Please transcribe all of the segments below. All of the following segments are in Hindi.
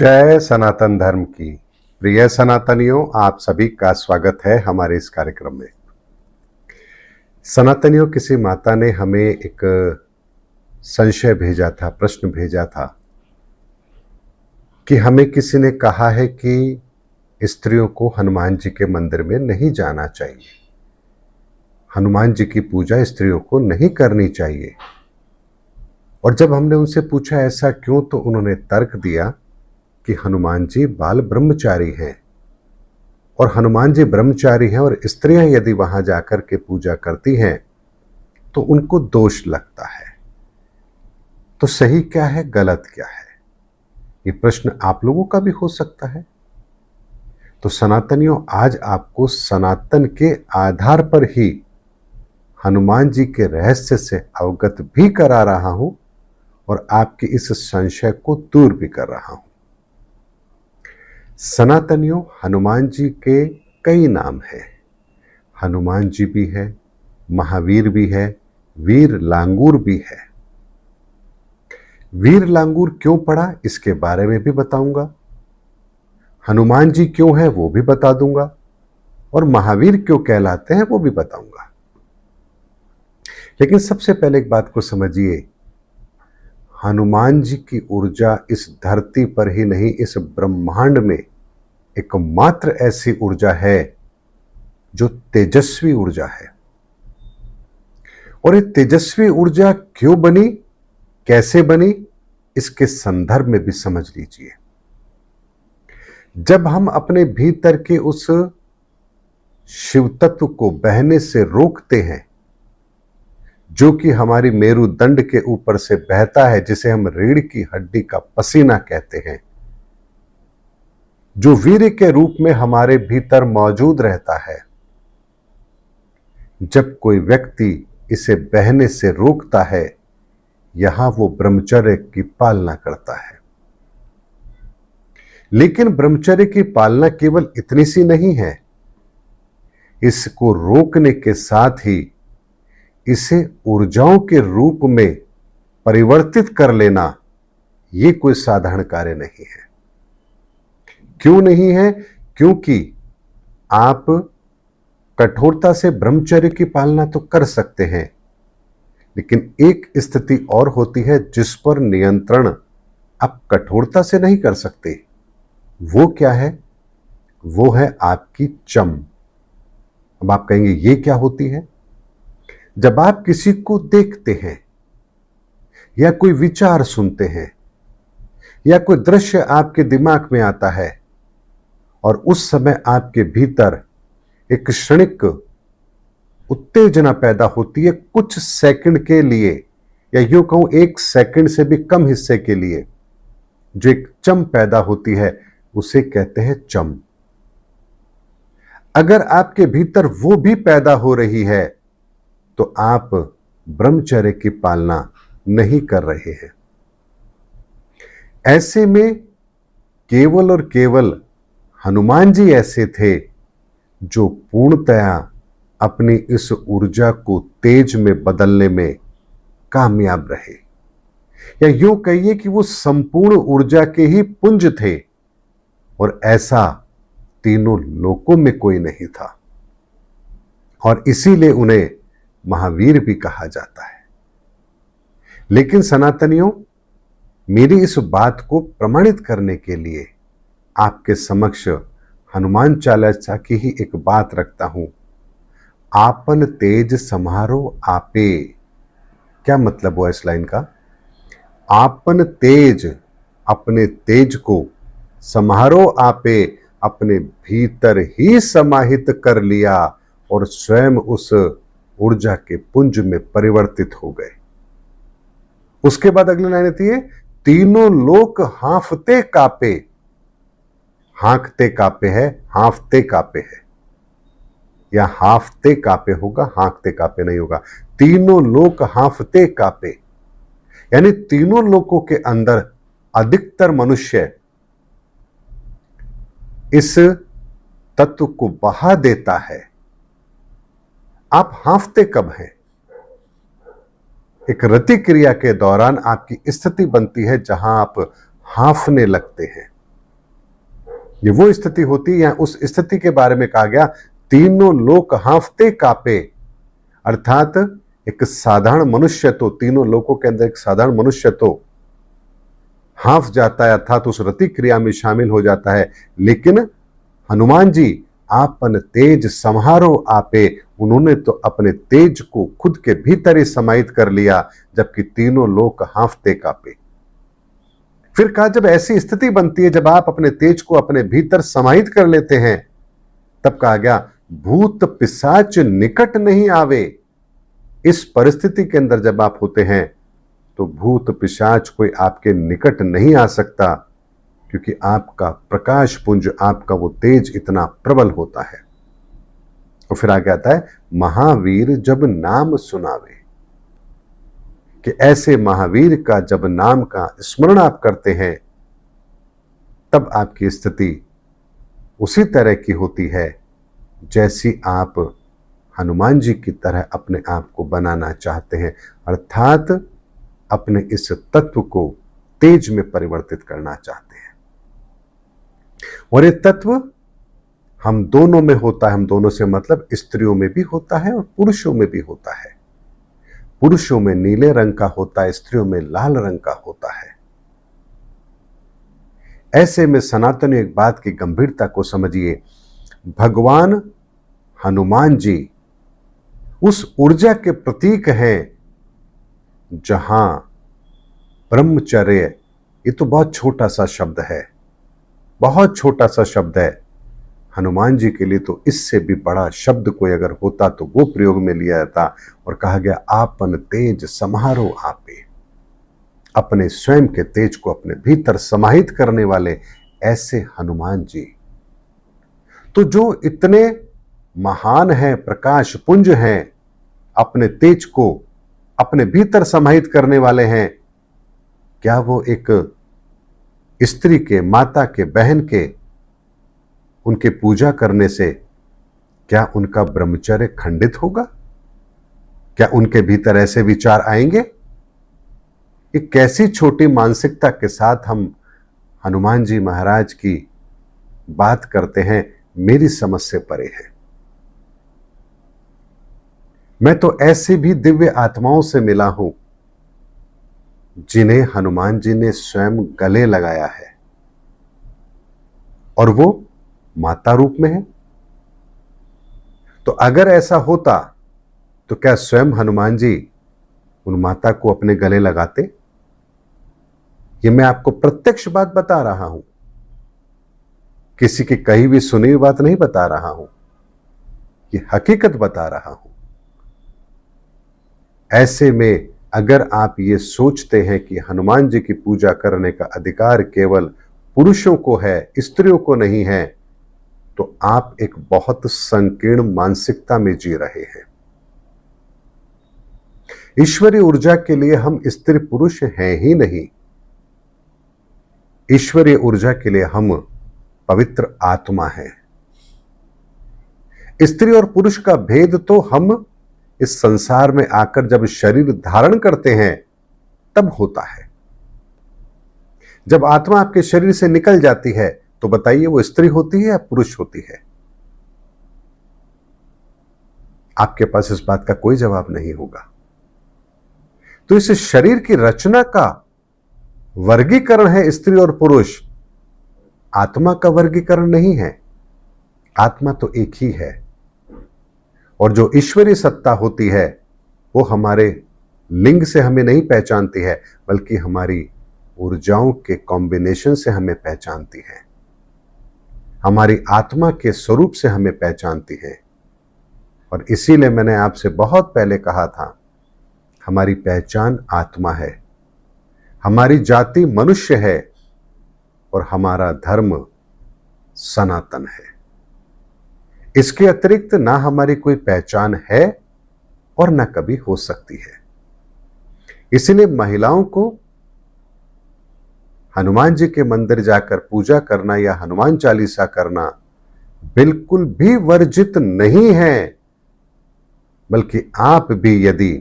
जय सनातन धर्म की। प्रिय सनातनियों, आप सभी का स्वागत है हमारे इस कार्यक्रम में। सनातनियों, किसी माता ने हमें एक संशय भेजा था, प्रश्न भेजा था कि हमें किसी ने कहा है कि स्त्रियों को हनुमान जी के मंदिर में नहीं जाना चाहिए, हनुमान जी की पूजा स्त्रियों को नहीं करनी चाहिए। और जब हमने उनसे पूछा ऐसा क्यों, तो उन्होंने तर्क दिया कि हनुमान जी बाल ब्रह्मचारी हैं और हनुमान जी ब्रह्मचारी हैं और स्त्रियां यदि वहां जाकर के पूजा करती हैं तो उनको दोष लगता है। तो सही क्या है, गलत क्या है, ये प्रश्न आप लोगों का भी हो सकता है। तो सनातनियों, आज आपको सनातन के आधार पर ही हनुमान जी के रहस्य से अवगत भी करा रहा हूं और आपके इस संशय को दूर भी कर रहा हूं। सनातनियों, हनुमान जी के कई नाम हैं। हनुमान जी भी है, महावीर भी है, वीर लांगूर भी है। वीर लांगूर क्यों पड़ा, इसके बारे में भी बताऊंगा। हनुमान जी क्यों है वो भी बता दूंगा और महावीर क्यों कहलाते हैं वो भी बताऊंगा। लेकिन सबसे पहले एक बात को समझिए, हनुमान जी की ऊर्जा इस धरती पर ही नहीं, इस ब्रह्मांड में एकमात्र ऐसी ऊर्जा है जो तेजस्वी ऊर्जा है। और ये तेजस्वी ऊर्जा क्यों बनी, कैसे बनी, इसके संदर्भ में भी समझ लीजिए। जब हम अपने भीतर के उस शिव तत्व को बहने से रोकते हैं, जो कि हमारी मेरुदंड के ऊपर से बहता है, जिसे हम रीढ़ की हड्डी का पसीना कहते हैं, जो वीर्य के रूप में हमारे भीतर मौजूद रहता है, जब कोई व्यक्ति इसे बहने से रोकता है, यहां वो ब्रह्मचर्य की पालना करता है। लेकिन ब्रह्मचर्य की पालना केवल इतनी सी नहीं है, इसको रोकने के साथ ही इसे ऊर्जाओं के रूप में परिवर्तित कर लेना, यह कोई साधारण कार्य नहीं है। क्यों नहीं है? क्योंकि आप कठोरता से ब्रह्मचर्य की पालना तो कर सकते हैं, लेकिन एक स्थिति और होती है जिस पर नियंत्रण आप कठोरता से नहीं कर सकते। वो क्या है? वो है आपकी चम। अब आप कहेंगे ये क्या होती है? जब आप किसी को देखते हैं या कोई विचार सुनते हैं या कोई दृश्य आपके दिमाग में आता है और उस समय आपके भीतर एक क्षणिक उत्तेजना पैदा होती है, कुछ सेकंड के लिए, या यूं कहूं 1 सेकंड से भी कम हिस्से के लिए जो एक चम पैदा होती है, उसे कहते हैं चम। अगर आपके भीतर वो भी पैदा हो रही है तो आप ब्रह्मचर्य की पालना नहीं कर रहे हैं। ऐसे में केवल और केवल हनुमान जी ऐसे थे जो पूर्णतया अपनी इस ऊर्जा को तेज में बदलने में कामयाब रहे, या यूं कहिए कि वो संपूर्ण ऊर्जा के ही पुंज थे, और ऐसा तीनों लोकों में कोई नहीं था, और इसीलिए उन्हें महावीर भी कहा जाता है। लेकिन सनातनियों, मेरी इस बात को प्रमाणित करने के लिए आपके समक्ष हनुमान चालीसा की ही एक बात रखता हूं। आपन तेज समारो आपे। क्या मतलब हुआ इस लाइन का? आपन तेज, अपने तेज को, समारो आपे, अपने भीतर ही समाहित कर लिया और स्वयं उस ऊर्जा के पुंज में परिवर्तित हो गए। उसके बाद अगली लाइन आती है, तीनों लोक हांफते कापे। हांकते कापे है, हांफते कापे है, या हांफते कापे होगा, हांकते कापे नहीं होगा। तीनों लोक हांफते कापे, यानी तीनों लोकों के अंदर अधिकतर मनुष्य इस तत्व को बहा देता है। आप हांफते कब हैं? एक रति क्रिया के दौरान आपकी स्थिति बनती है जहां आप हांफने लगते हैं। ये वो स्थिति होती है, या उस स्थिति के बारे में कहा गया तीनों लोक हांफते कांपे। अर्थात एक साधारण मनुष्य तो, तीनों लोकों के अंदर एक साधारण मनुष्य तो हांफ जाता है, अर्थात उस रति क्रिया में शामिल हो जाता है। लेकिन हनुमान जी आपन तेज संहारो आपे, उन्होंने तो अपने तेज को खुद के भीतर ही समाहित कर लिया, जबकि तीनों लोग हांफते कांपे। फिर कहा जब ऐसी स्थिति बनती है, जब आप अपने तेज को अपने भीतर समाहित कर लेते हैं, तब कहा गया भूत पिशाच निकट नहीं आवे। इस परिस्थिति के अंदर जब आप होते हैं तो भूत पिशाच कोई आपके निकट नहीं आ सकता, क्योंकि आपका प्रकाश पुंज, आपका वो तेज इतना प्रबल होता है। और फिर आगे आता है महावीर जब नाम सुनावे, कि ऐसे महावीर का जब नाम का स्मरण आप करते हैं, तब आपकी स्थिति उसी तरह की होती है जैसी आप हनुमान जी की तरह अपने आप को बनाना चाहते हैं, अर्थात अपने इस तत्व को तेज में परिवर्तित करना चाहते हैं। और ये तत्व हम दोनों में होता है। हम दोनों से मतलब स्त्रियों में भी होता है और पुरुषों में भी होता है। पुरुषों में नीले रंग का होता है, स्त्रियों में लाल रंग का होता है। ऐसे में सनातन एक बात की गंभीरता को समझिए, भगवान हनुमान जी उस ऊर्जा के प्रतीक हैं जहां ब्रह्मचर्य, ये तो बहुत छोटा सा शब्द है, बहुत छोटा सा शब्द है। हनुमान जी के लिए तो इससे भी बड़ा शब्द कोई अगर होता तो वो प्रयोग में लिया जाता, और कहा गया आपन तेज समारो आपे। अपने स्वयं के तेज को अपने भीतर समाहित करने वाले ऐसे हनुमान जी, तो जो इतने महान हैं, प्रकाश पुंज हैं, अपने तेज को अपने भीतर समाहित करने वाले हैं, क्या वो एक स्त्री के, माता के, बहन के, उनके पूजा करने से क्या उनका ब्रह्मचर्य खंडित होगा? क्या उनके भीतर ऐसे विचार आएंगे? एक कैसी छोटी मानसिकता के साथ हम हनुमान जी महाराज की बात करते हैं, मेरी समझ से परे है। मैं तो ऐसी भी दिव्य आत्माओं से मिला हूं जिन्हें हनुमान जी ने स्वयं गले लगाया है, और वो माता रूप में है। तो अगर ऐसा होता तो क्या स्वयं हनुमान जी उन माता को अपने गले लगाते? ये मैं आपको प्रत्यक्ष बात बता रहा हूं, किसी की कही हुई सुनी हुई बात नहीं बता रहा हूं, ये हकीकत बता रहा हूं। ऐसे में अगर आप ये सोचते हैं कि हनुमान जी की पूजा करने का अधिकार केवल पुरुषों को है, स्त्रियों को नहीं है, तो आप एक बहुत संकीर्ण मानसिकता में जी रहे हैं। ईश्वरीय ऊर्जा के लिए हम स्त्री पुरुष हैं ही नहीं। ईश्वरीय ऊर्जा के लिए हम पवित्र आत्मा हैं। स्त्री और पुरुष का भेद तो हम इस संसार में आकर जब शरीर धारण करते हैं तब होता है। जब आत्मा आपके शरीर से निकल जाती है तो बताइए वो स्त्री होती है या पुरुष होती है? आपके पास इस बात का कोई जवाब नहीं होगा। तो इस शरीर की रचना का वर्गीकरण है स्त्री और पुरुष, आत्मा का वर्गीकरण नहीं है। आत्मा तो एक ही है, और जो ईश्वरीय सत्ता होती है वो हमारे लिंग से हमें नहीं पहचानती है, बल्कि हमारी ऊर्जाओं के कॉम्बिनेशन से हमें पहचानती है, हमारी आत्मा के स्वरूप से हमें पहचानती है। और इसीलिए मैंने आपसे बहुत पहले कहा था, हमारी पहचान आत्मा है, हमारी जाति मनुष्य है, और हमारा धर्म सनातन है। इसके अतिरिक्त ना हमारी कोई पहचान है और ना कभी हो सकती है। इसलिए महिलाओं को हनुमान जी के मंदिर जाकर पूजा करना या हनुमान चालीसा करना बिल्कुल भी वर्जित नहीं है, बल्कि आप भी यदि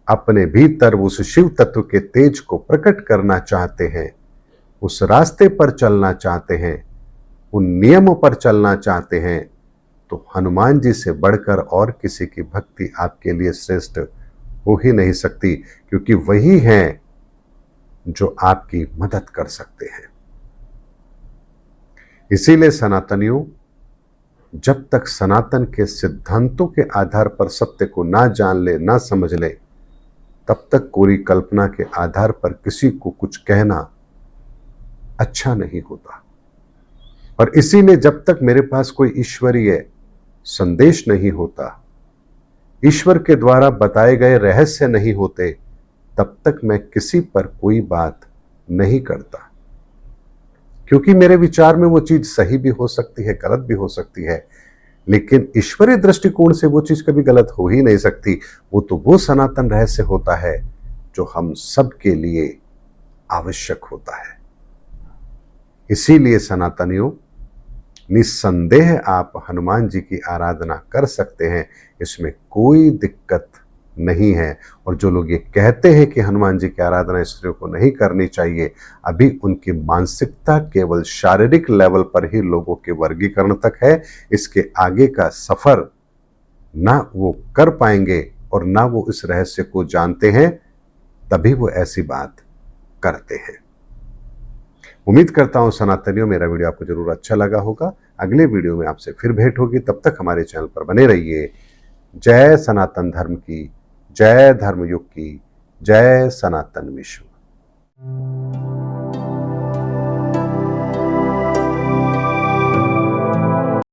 अपने भीतर उस शिव तत्व के तेज को प्रकट करना चाहते हैं, उस रास्ते पर चलना चाहते हैं, उन नियमों पर चलना चाहते हैं तो हनुमान जी से बढ़कर और किसी की भक्ति आपके लिए श्रेष्ठ हो ही नहीं सकती, क्योंकि वही हैं जो आपकी मदद कर सकते हैं। इसीलिए सनातनियों, जब तक सनातन के सिद्धांतों के आधार पर सत्य को ना जान ले, ना समझ ले, तब तक कोरी कल्पना के आधार पर किसी को कुछ कहना अच्छा नहीं होता। और इसीलिए जब तक मेरे पास कोई ईश्वरीय संदेश नहीं होता, ईश्वर के द्वारा बताए गए रहस्य नहीं होते, तब तक मैं किसी पर कोई बात नहीं करता। क्योंकि मेरे विचार में वो चीज सही भी हो सकती है, गलत भी हो सकती है, लेकिन ईश्वरीय दृष्टिकोण से वो चीज कभी गलत हो ही नहीं सकती। वो सनातन रहस्य होता है जो हम सब के लिए आवश्यक होता है। इसीलिए सनातनियों, निस्संदेह आप हनुमान जी की आराधना कर सकते हैं, इसमें कोई दिक्कत नहीं है। और जो लोग ये कहते हैं कि हनुमान जी की आराधना स्त्रियों को नहीं करनी चाहिए, अभी उनकी मानसिकता केवल शारीरिक लेवल पर ही लोगों के वर्गीकरण तक है। इसके आगे का सफर ना वो कर पाएंगे और ना वो इस रहस्य को जानते हैं, तभी वो ऐसी बात करते हैं। उम्मीद करता हूं सनातनियों, मेरा वीडियो आपको जरूर अच्छा लगा होगा। अगले वीडियो में आपसे फिर भेंट होगी, तब तक हमारे चैनल पर बने रहिए। जय सनातन धर्म की, जय धर्मयुग की, जय सनातन विश्व।